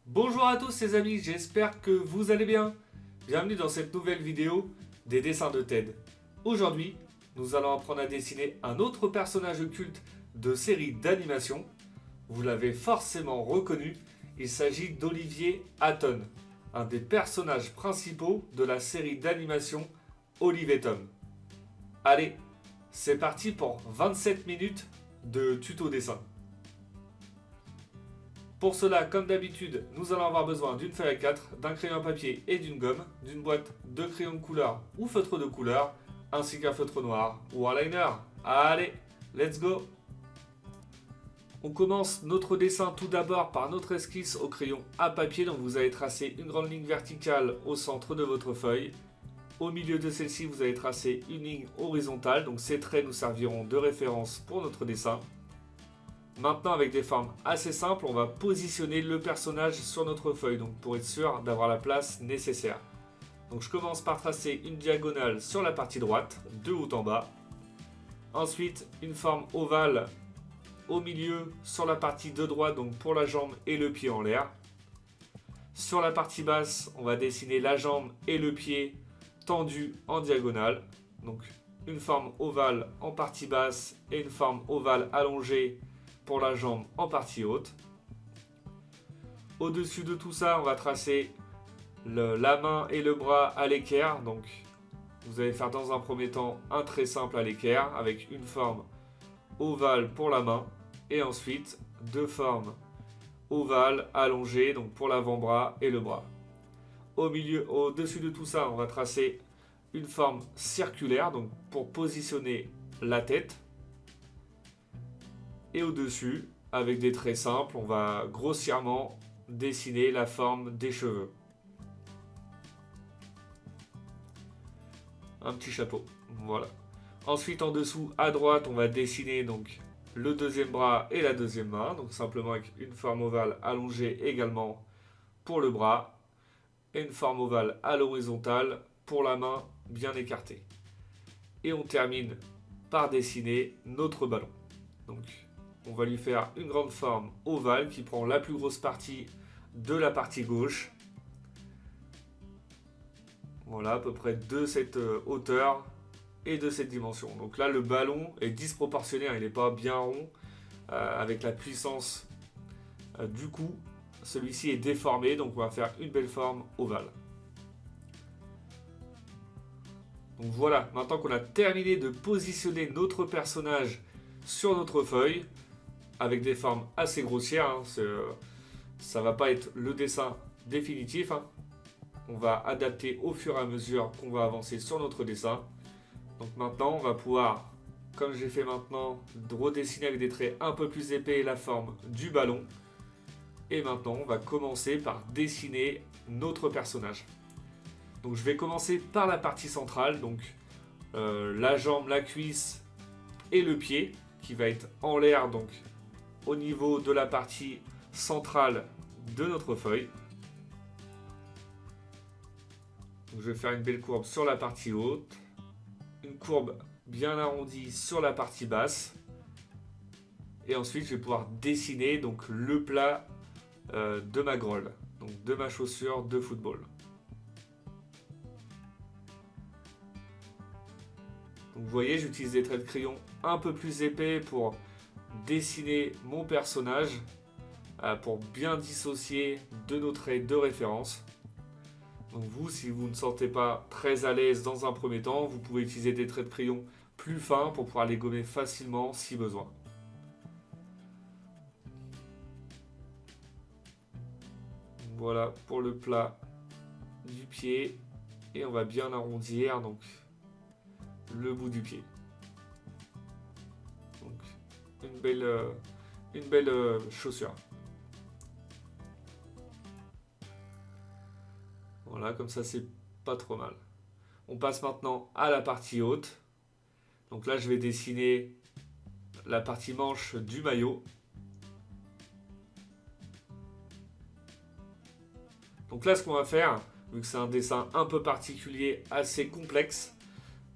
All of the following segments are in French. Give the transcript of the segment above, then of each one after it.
Bonjour à tous les amis, j'espère que vous allez bien. Bienvenue dans cette nouvelle vidéo des dessins de Ted. Aujourd'hui, nous allons apprendre à dessiner un autre personnage culte de série d'animation. Vous l'avez forcément reconnu, il s'agit d'Olivier Hatton, un des personnages principaux de la série d'animation Olive et Tom. Allez, c'est parti pour 27 minutes de tuto dessin. Pour cela, comme d'habitude, nous allons avoir besoin d'une feuille A4, d'un crayon à papier et d'une gomme, d'une boîte de crayons de couleur ou feutre de couleur, ainsi qu'un feutre noir ou un liner. Allez, let's go! On commence notre dessin tout d'abord par notre esquisse au crayon à papier. Donc vous allez tracer une grande ligne verticale au centre de votre feuille. Au milieu de celle-ci, vous allez tracer une ligne horizontale. Donc ces traits nous serviront de référence pour notre dessin. Maintenant, avec des formes assez simples, on va positionner le personnage sur notre feuille, donc pour être sûr d'avoir la place nécessaire. Donc je commence par tracer une diagonale sur la partie droite, de haut en bas. Ensuite, une forme ovale au milieu sur la partie de droite, donc pour la jambe et le pied en l'air. Sur la partie basse, on va dessiner la jambe et le pied tendus en diagonale. Donc une forme ovale en partie basse et une forme ovale allongée pour la jambe en partie haute. Au-dessus de tout ça, on va tracer la main et le bras à l'équerre. Donc, vous allez faire dans un premier temps un trait simple à l'équerre avec une forme ovale pour la main et ensuite deux formes ovales allongées donc pour l'avant-bras et le bras. Au-dessus de tout ça, on va tracer une forme circulaire donc pour positionner la tête. Et au-dessus, avec des traits simples, on va grossièrement dessiner la forme des cheveux. Un petit chapeau, voilà. Ensuite, en dessous, à droite, on va dessiner donc le deuxième bras et la deuxième main. Donc simplement avec une forme ovale allongée également pour le bras. Et une forme ovale à l'horizontale pour la main bien écartée. Et on termine par dessiner notre ballon. Donc on va lui faire une grande forme ovale qui prend la plus grosse partie de la partie gauche. Voilà, à peu près de cette hauteur et de cette dimension. Donc là, le ballon est disproportionné, il n'est pas bien rond. Avec la puissance du coup, celui-ci est déformé, donc on va faire une belle forme ovale. Donc voilà, maintenant qu'on a terminé de positionner notre personnage sur notre feuille, avec des formes assez grossières, ça va pas être le dessin définitif. On va adapter au fur et à mesure qu'on va avancer sur notre dessin. Donc maintenant, on va pouvoir, comme j'ai fait maintenant, redessiner avec des traits un peu plus épais la forme du ballon. Et maintenant, on va commencer par dessiner notre personnage. Donc je vais commencer par la partie centrale, donc la jambe, la cuisse et le pied, qui va être en l'air, donc au niveau de la partie centrale de notre feuille. Donc je vais faire une belle courbe sur la partie haute, une courbe bien arrondie sur la partie basse, et ensuite je vais pouvoir dessiner donc le plat de ma grolle, donc de ma chaussure de football. Donc vous voyez, j'utilise des traits de crayon un peu plus épais pour dessiner mon personnage, pour bien dissocier de nos traits de référence. Donc vous, si vous ne sentez pas très à l'aise dans un premier temps, vous pouvez utiliser des traits de crayon plus fins pour pouvoir les gommer facilement si besoin. Voilà pour le plat du pied, et on va bien arrondir donc le bout du pied. Donc une belle chaussure. Voilà, comme ça c'est pas trop mal. On passe maintenant à la partie haute. Donc là je vais dessiner la partie manche du maillot. Donc là ce qu'on va faire, vu que c'est un dessin un peu particulier, assez complexe,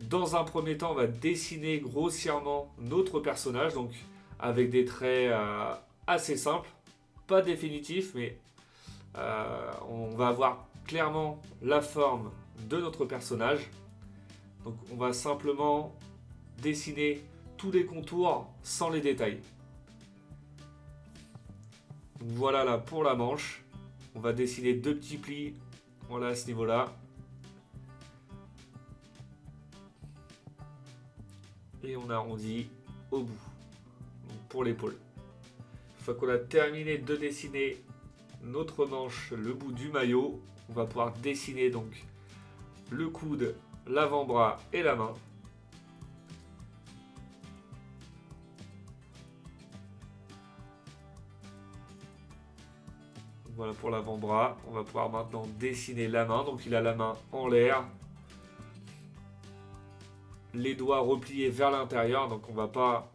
dans un premier temps on va dessiner grossièrement notre personnage, donc avec des traits assez simples, pas définitifs mais On va avoir clairement la forme de notre personnage. Donc on va simplement dessiner tous les contours sans les détails. Donc voilà là pour la manche. On va dessiner 2 petits plis, voilà à ce niveau-là. Et on arrondit au bout, donc pour l'épaule. Une fois qu'on a terminé de dessiner notre manche, le bout du maillot, on va pouvoir dessiner donc le coude, l'avant-bras et la main. Voilà pour l'avant-bras. On va pouvoir maintenant dessiner la main. Donc il a la main en l'air. Les doigts repliés vers l'intérieur. Donc on ne va pas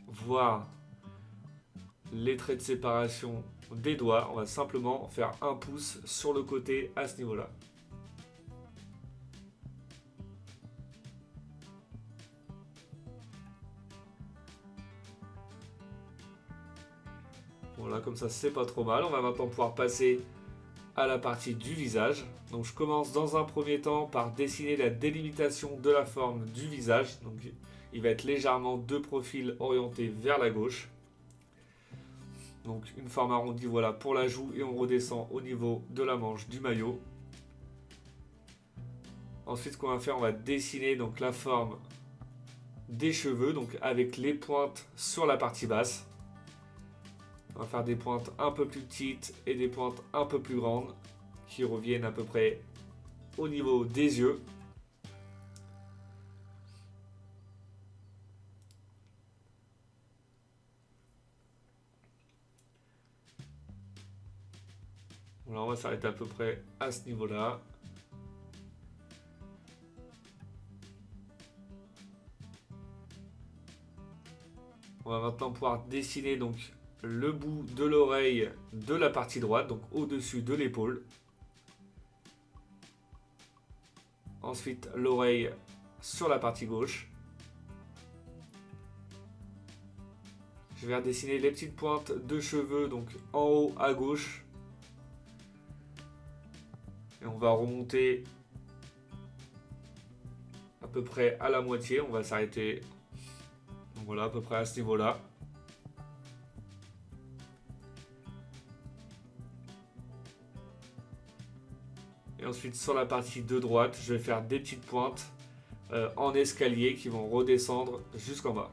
voir les traits de séparation des doigts. On va simplement faire un pouce sur le côté à ce niveau-là. Voilà, comme ça c'est pas trop mal. On va maintenant pouvoir passer à la partie du visage. Donc je commence dans un premier temps par dessiner la délimitation de la forme du visage. Donc il va être légèrement de profil orienté vers la gauche. Donc une forme arrondie, voilà, pour la joue, et on redescend au niveau de la manche du maillot. Ensuite, ce qu'on va faire, on va dessiner donc la forme des cheveux, donc avec les pointes sur la partie basse. On va faire des pointes un peu plus petites et des pointes un peu plus grandes qui reviennent à peu près au niveau des yeux. Voilà, on va s'arrêter à peu près à ce niveau-là. On va maintenant pouvoir dessiner donc le bout de l'oreille de la partie droite, donc au-dessus de l'épaule. Ensuite, l'oreille sur la partie gauche. Je vais redessiner les petites pointes de cheveux, donc en haut à gauche. Et on va remonter à peu près à la moitié. On va s'arrêter, voilà, à peu près à ce niveau-là. Et ensuite, sur la partie de droite, je vais faire des petites pointes en escalier qui vont redescendre jusqu'en bas.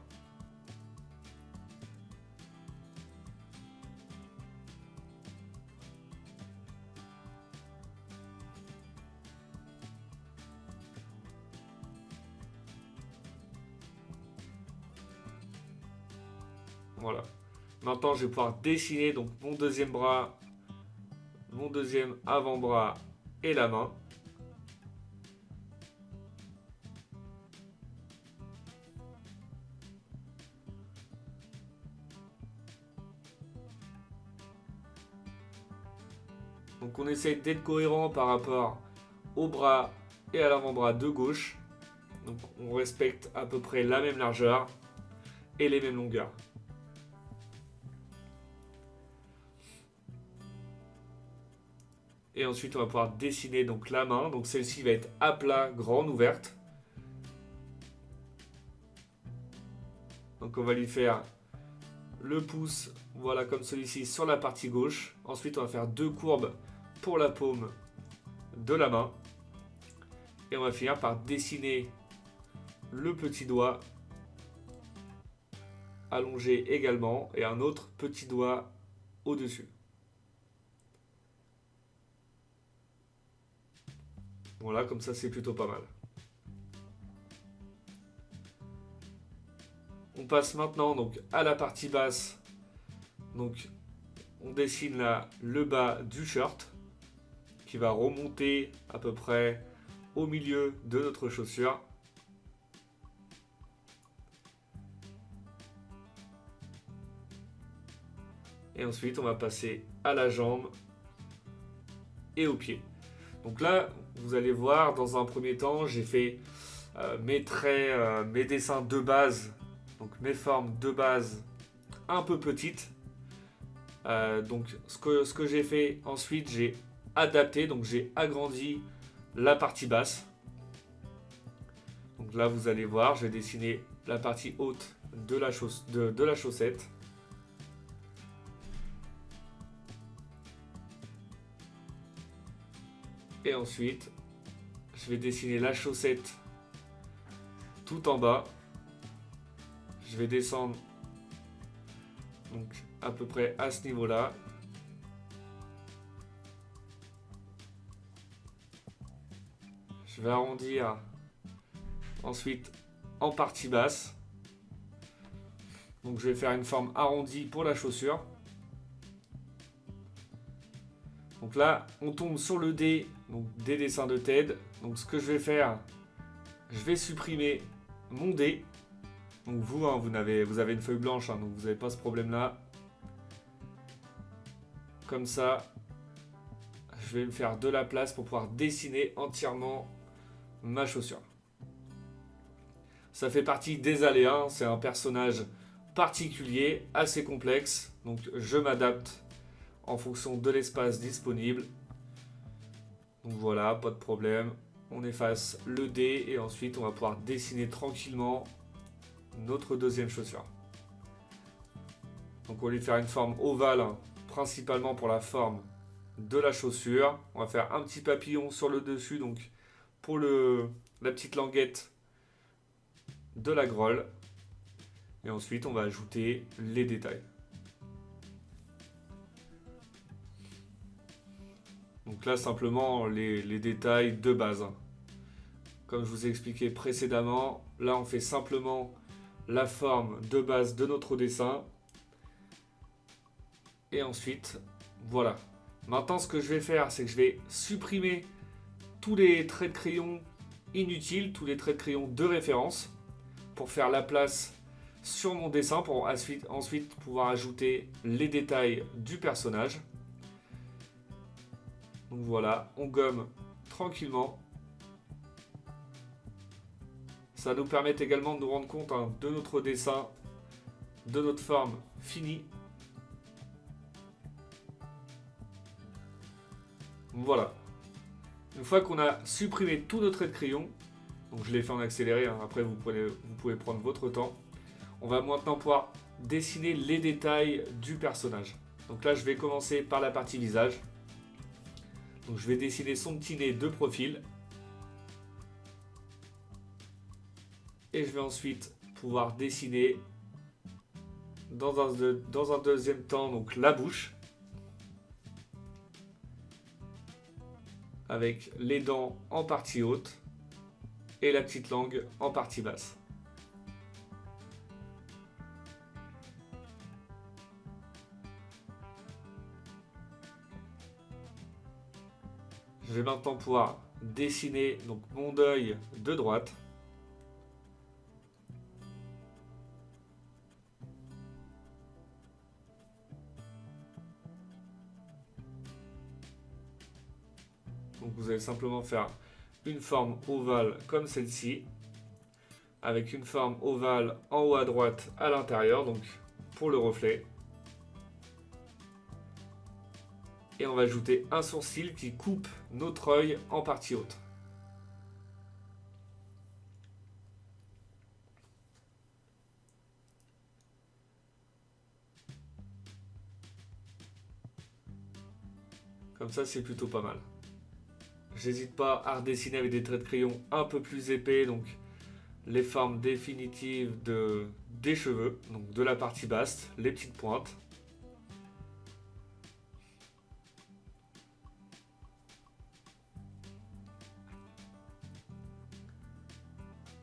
Voilà. Maintenant, je vais pouvoir dessiner donc mon deuxième bras, mon deuxième avant-bras et la main. Donc on essaie d'être cohérent par rapport au bras et à l'avant-bras de gauche. Donc on respecte à peu près la même largeur et les mêmes longueurs. Et ensuite on va pouvoir dessiner donc la main. Donc celle-ci va être à plat, grande ouverte. Donc on va lui faire le pouce, voilà, comme celui-ci sur la partie gauche. Ensuite on va faire 2 courbes pour la paume de la main. Et on va finir par dessiner le petit doigt allongé également et un autre petit doigt au-dessus. Voilà, comme ça c'est plutôt pas mal. On passe maintenant donc à la partie basse. Donc on dessine là le bas du shirt qui va remonter à peu près au milieu de notre chaussure. Et ensuite on va passer à la jambe et au pied. Donc là, vous allez voir, dans un premier temps, j'ai fait mes traits, mes dessins de base, donc mes formes de base un peu petites. Donc ce que j'ai fait ensuite, j'ai adapté, donc j'ai agrandi la partie basse. Donc là vous allez voir, je vais dessiner la partie haute de la chaussette. Et ensuite, je vais dessiner la chaussette tout en bas. Je vais descendre donc à peu près à ce niveau-là. Je vais arrondir ensuite en partie basse. Donc je vais faire une forme arrondie pour la chaussure. Donc là, on tombe sur le D, donc des dessins de TED. Donc ce que je vais faire, je vais supprimer mon D. Donc vous, hein, vous avez une feuille blanche, hein, donc vous n'avez pas ce problème-là. Comme ça, je vais me faire de la place pour pouvoir dessiner entièrement ma chaussure. Ça fait partie des aléas, c'est un personnage particulier, assez complexe. Donc je m'adapte en fonction de l'espace disponible. Donc voilà, pas de problème. On efface le D et ensuite on va pouvoir dessiner tranquillement notre deuxième chaussure. Donc on va lui faire une forme ovale, hein, principalement pour la forme de la chaussure. On va faire un petit papillon sur le dessus, donc pour la petite languette de la grolle. Et ensuite on va ajouter les détails. Donc là simplement les détails de base. Comme je vous ai expliqué précédemment, là on fait simplement la forme de base de notre dessin. Et ensuite, voilà. Maintenant ce que je vais faire, c'est que je vais supprimer tous les traits de crayon inutiles, tous les traits de crayon de référence, pour faire la place sur mon dessin, pour ensuite pouvoir ajouter les détails du personnage. Donc voilà, on gomme tranquillement. Ça nous permet également de nous rendre compte, hein, de notre dessin, de notre forme finie. Voilà. Une fois qu'on a supprimé tous nos traits de crayon, donc je l'ai fait en accéléré, hein, après vous pouvez prendre votre temps, on va maintenant pouvoir dessiner les détails du personnage. Donc là je vais commencer par la partie visage. Donc je vais dessiner son petit nez de profil. Et je vais ensuite pouvoir dessiner dans un deuxième temps donc la bouche. Avec les dents en partie haute et la petite langue en partie basse. Je vais maintenant pouvoir dessiner donc mon œil de droite. Donc vous allez simplement faire une forme ovale comme celle-ci, avec une forme ovale en haut à droite à l'intérieur, donc pour le reflet. Et on va ajouter un sourcil qui coupe notre œil en partie haute. Comme ça, c'est plutôt pas mal. J'hésite pas à redessiner avec des traits de crayon un peu plus épais, donc les formes définitives des cheveux, donc de la partie basse, les petites pointes.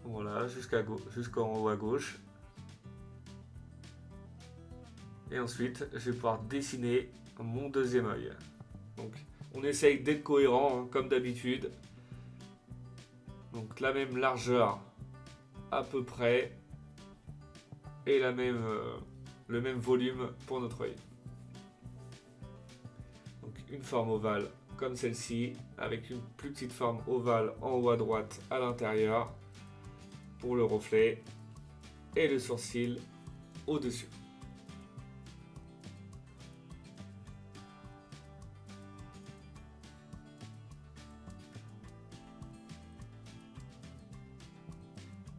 Voilà, jusqu'en haut à gauche. Et ensuite, je vais pouvoir dessiner mon deuxième œil. Donc, on essaye d'être cohérent, hein, comme d'habitude. Donc, la même largeur à peu près. Et le même volume pour notre œil. Donc, une forme ovale comme celle-ci, avec une plus petite forme ovale en haut à droite à l'intérieur pour le reflet. Et le sourcil au-dessus.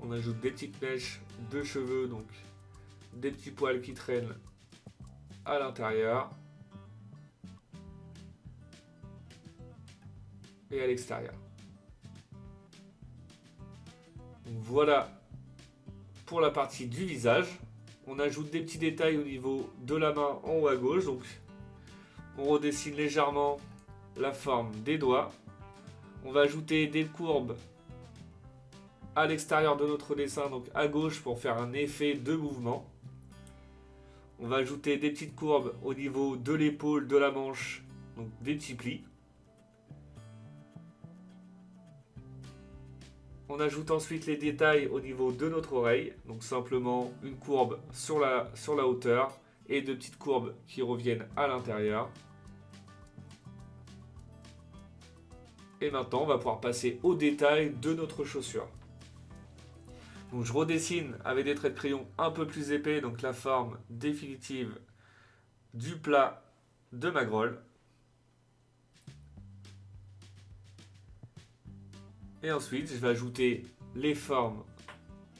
On ajoute des petites mèches de cheveux, donc des petits poils qui traînent à l'intérieur et à l'extérieur. Voilà pour la partie du visage. On ajoute des petits détails au niveau de la main en haut à gauche. Donc on redessine légèrement la forme des doigts. On va ajouter des courbes à l'extérieur de notre dessin, donc à gauche pour faire un effet de mouvement. On va ajouter des petites courbes au niveau de l'épaule, de la manche, donc des petits plis. On ajoute ensuite les détails au niveau de notre oreille, donc simplement une courbe sur la hauteur et deux petites courbes qui reviennent à l'intérieur. Et maintenant, on va pouvoir passer aux détails de notre chaussure. Donc je redessine avec des traits de crayon un peu plus épais, donc la forme définitive du plat de ma grolle. Et ensuite, je vais ajouter les formes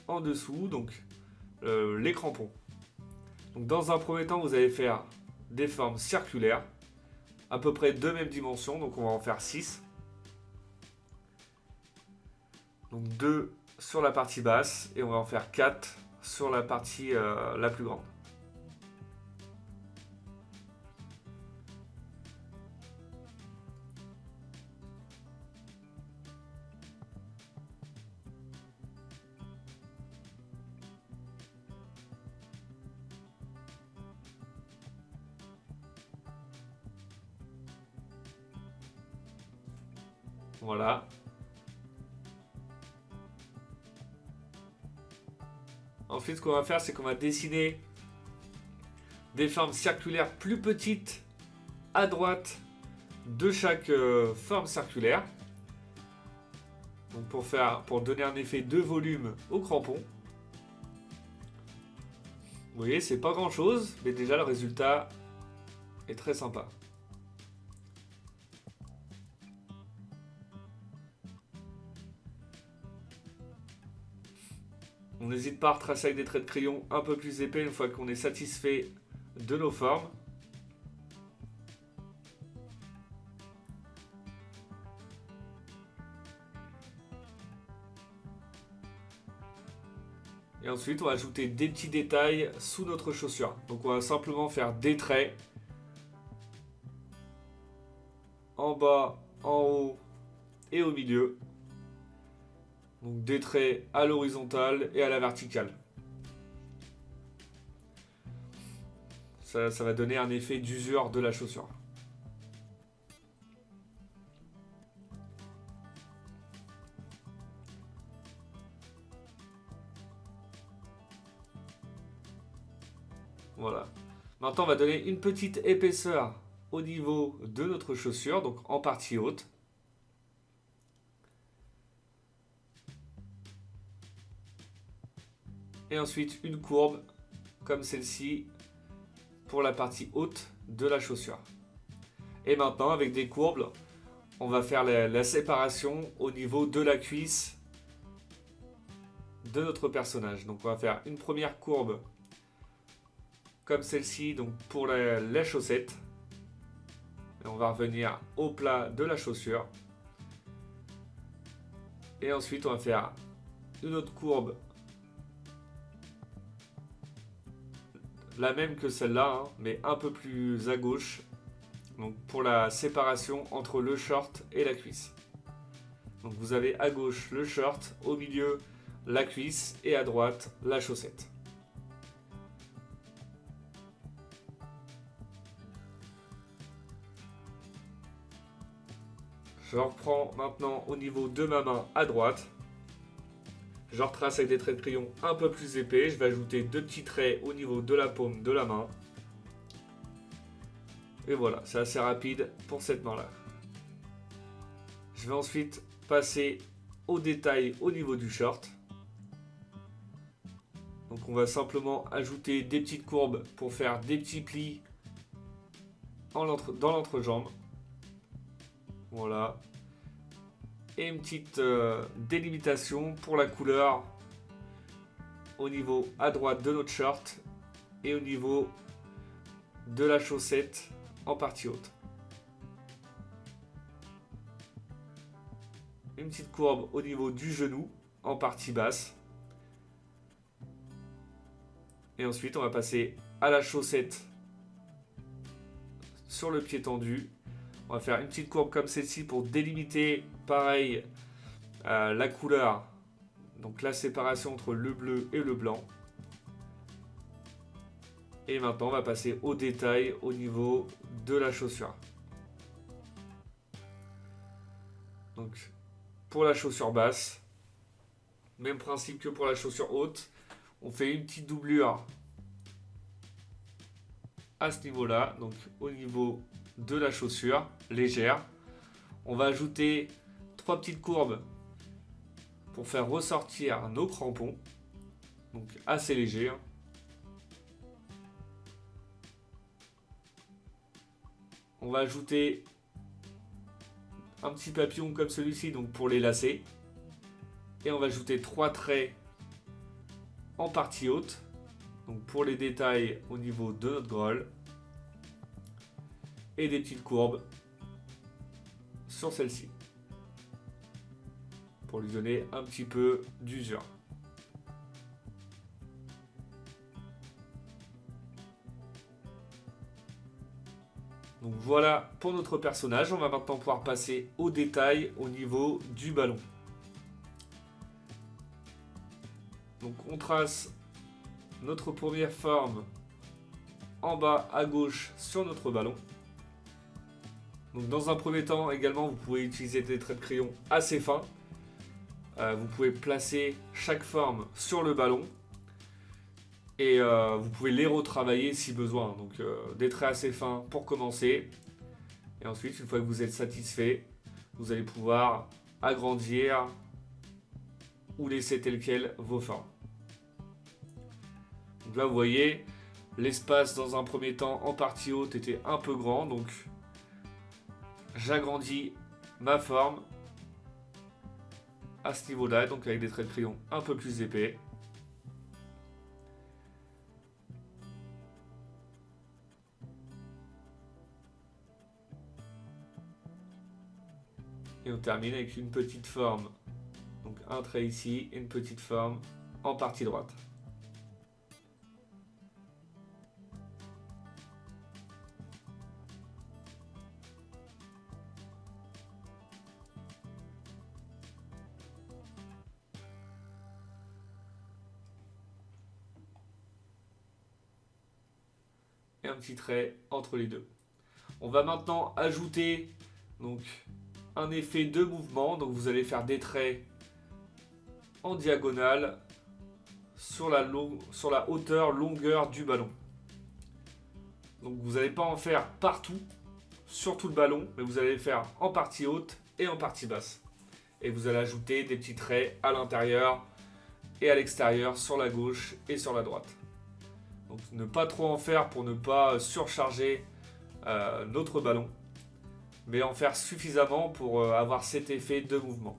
en dessous, donc les crampons. Donc dans un premier temps, vous allez faire des formes circulaires, à peu près de même dimension, donc on va en faire 6. Donc 2 sur la partie basse et on va en faire 4 sur la partie la plus grande. Voilà. Ensuite, ce qu'on va faire, c'est qu'on va dessiner des formes circulaires plus petites à droite de chaque forme circulaire. Donc pour donner un effet de volume au crampon. Vous voyez, c'est pas grand chose, mais déjà le résultat est très sympa. On n'hésite pas à retracer avec des traits de crayon un peu plus épais une fois qu'on est satisfait de nos formes. Et ensuite, on va ajouter des petits détails sous notre chaussure. Donc on va simplement faire des traits en bas, en haut et au milieu. Donc des traits à l'horizontale et à la verticale. Ça va donner un effet d'usure de la chaussure. Voilà. Maintenant, on va donner une petite épaisseur au niveau de notre chaussure, donc en partie haute. Et ensuite une courbe comme celle-ci pour la partie haute de la chaussure. Et maintenant avec des courbes, on va faire la séparation au niveau de la cuisse de notre personnage. Donc on va faire une première courbe comme celle-ci, donc pour la chaussette. Et on va revenir au plat de la chaussure. Et ensuite on va faire une autre courbe, la même que celle-là, hein, mais un peu plus à gauche, donc pour la séparation entre le short et la cuisse. Donc vous avez à gauche le short, au milieu la cuisse et à droite la chaussette. Je reprends maintenant au niveau de ma main à droite. Je retrace avec des traits de crayon un peu plus épais. Je vais ajouter deux petits traits au niveau de la paume de la main. Et voilà, c'est assez rapide pour cette main-là. Je vais ensuite passer au détail au niveau du short. Donc on va simplement ajouter des petites courbes pour faire des petits plis dans l'entrejambe. Voilà. Et une petite délimitation pour la couleur au niveau à droite de notre short et au niveau de la chaussette en partie haute. Une petite courbe au niveau du genou en partie basse. Et ensuite, on va passer à la chaussette sur le pied tendu. On va faire une petite courbe comme celle-ci pour délimiter, pareil, la couleur. Donc la séparation entre le bleu et le blanc. Et maintenant, on va passer au détail au niveau de la chaussure. Donc, pour la chaussure basse, même principe que pour la chaussure haute, on fait une petite doublure à ce niveau-là, donc au niveau de la chaussure, légère. On va ajouter 3 petites courbes pour faire ressortir nos crampons, donc assez léger. On va ajouter un petit papillon comme celui-ci, donc pour les lacets. Et on va ajouter 3 traits en partie haute, donc pour les détails au niveau de notre grolle. Et des petites courbes sur celle-ci, pour lui donner un petit peu d'usure. Donc voilà pour notre personnage. On va maintenant pouvoir passer au détail au niveau du ballon. Donc on trace notre première forme en bas à gauche sur notre ballon. Donc dans un premier temps également, vous pouvez utiliser des traits de crayon assez fins. Vous pouvez placer chaque forme sur le ballon. Et vous pouvez les retravailler si besoin. Donc des traits assez fins pour commencer. Et ensuite, une fois que vous êtes satisfait, vous allez pouvoir agrandir ou laisser tel quel vos formes. Donc là, vous voyez, l'espace dans un premier temps en partie haute était un peu grand. Donc j'agrandis ma forme à ce niveau-là. Donc avec des traits de crayon un peu plus épais. Et on termine avec une petite forme. Donc un trait ici et une petite forme en partie droite. Et un petit trait entre les deux. On va maintenant ajouter donc un effet de mouvement. Donc vous allez faire des traits en diagonale sur la hauteur, longueur du ballon. Donc vous n'allez pas en faire partout sur tout le ballon, mais vous allez les faire en partie haute et en partie basse. Et vous allez ajouter des petits traits à l'intérieur et à l'extérieur, sur la gauche et sur la droite. Donc ne pas trop en faire pour ne pas surcharger notre ballon, mais en faire suffisamment pour avoir cet effet de mouvement.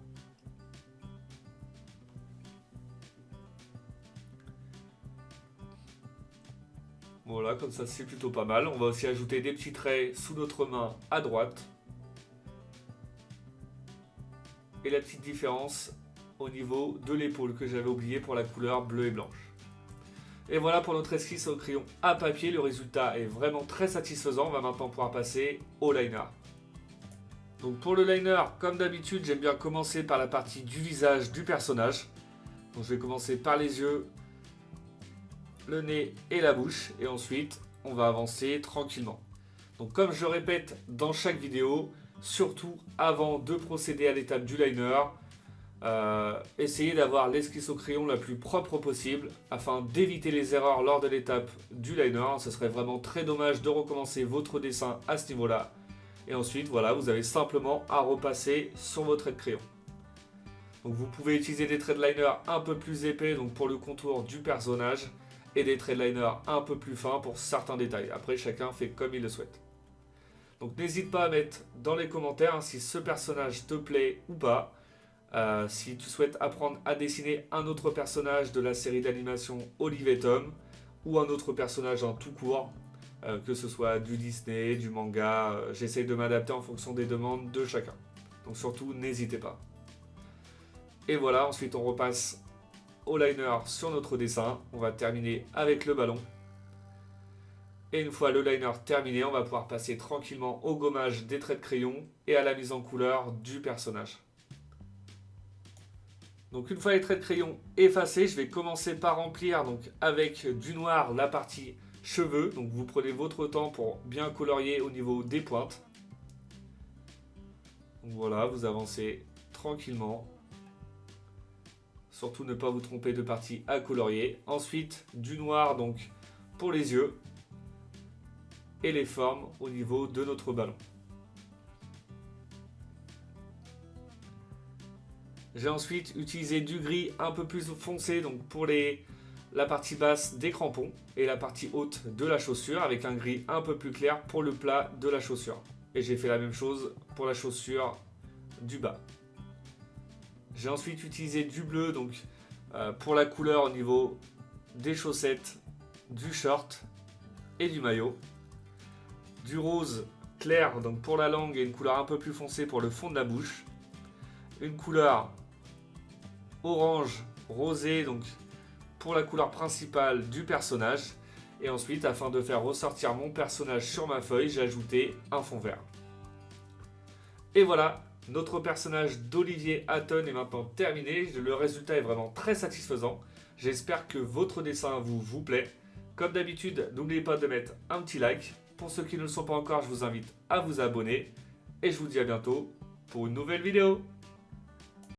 Voilà, comme ça c'est plutôt pas mal. On va aussi ajouter des petits traits sous notre main à droite. Et la petite différence au niveau de l'épaule que j'avais oublié pour la couleur bleue et blanche. Et voilà pour notre esquisse au crayon à papier. Le résultat est vraiment très satisfaisant. On va maintenant pouvoir passer au liner. Donc pour le liner, comme d'habitude, j'aime bien commencer par la partie du visage du personnage. Donc je vais commencer par les yeux, le nez et la bouche. Et ensuite, on va avancer tranquillement. Donc comme je répète dans chaque vidéo, surtout avant de procéder à l'étape du liner, essayez d'avoir l'esquisse au crayon la plus propre possible afin d'éviter les erreurs lors de l'étape du liner. Ce serait vraiment très dommage de recommencer votre dessin à ce niveau-là. Et ensuite, voilà, vous avez simplement à repasser sur vos traits de crayon. Donc vous pouvez utiliser des traits de liner un peu plus épais donc pour le contour du personnage et des traits de liner un peu plus fins pour certains détails. Après, chacun fait comme il le souhaite. Donc n'hésite pas à mettre dans les commentaires si ce personnage te plaît ou pas. Si tu souhaites apprendre à dessiner un autre personnage de la série d'animation Olive et Tom, ou un autre personnage en tout court, que ce soit du Disney, du manga, j'essaye de m'adapter en fonction des demandes de chacun. Donc surtout, n'hésitez pas. Et voilà, ensuite on repasse au liner sur notre dessin. On va terminer avec le ballon. Et une fois le liner terminé, on va pouvoir passer tranquillement au gommage des traits de crayon et à la mise en couleur du personnage. Donc une fois les traits de crayon effacés, je vais commencer par remplir donc avec du noir la partie cheveux. Donc vous prenez votre temps pour bien colorier au niveau des pointes. Donc voilà, vous avancez tranquillement. Surtout ne pas vous tromper de partie à colorier. Ensuite, du noir donc pour les yeux et les formes au niveau de notre ballon. J'ai ensuite utilisé du gris un peu plus foncé donc pour la partie basse des crampons et la partie haute de la chaussure avec un gris un peu plus clair pour le plat de la chaussure. Et j'ai fait la même chose pour la chaussure du bas. J'ai ensuite utilisé du bleu donc pour la couleur au niveau des chaussettes, du short et du maillot. Du rose clair donc pour la langue et une couleur un peu plus foncée pour le fond de la bouche. Une couleur orange rosé donc pour la couleur principale du personnage. Et ensuite, afin de faire ressortir mon personnage sur ma feuille, j'ai ajouté un fond vert. Et voilà, notre personnage d'Olivier Hatton est maintenant terminé. Le résultat est vraiment très satisfaisant. J'espère que votre dessin vous plaît. Comme d'habitude, n'oubliez pas de mettre un petit like. Pour ceux qui ne le sont pas encore, je vous invite à vous abonner. Et je vous dis à bientôt pour une nouvelle vidéo.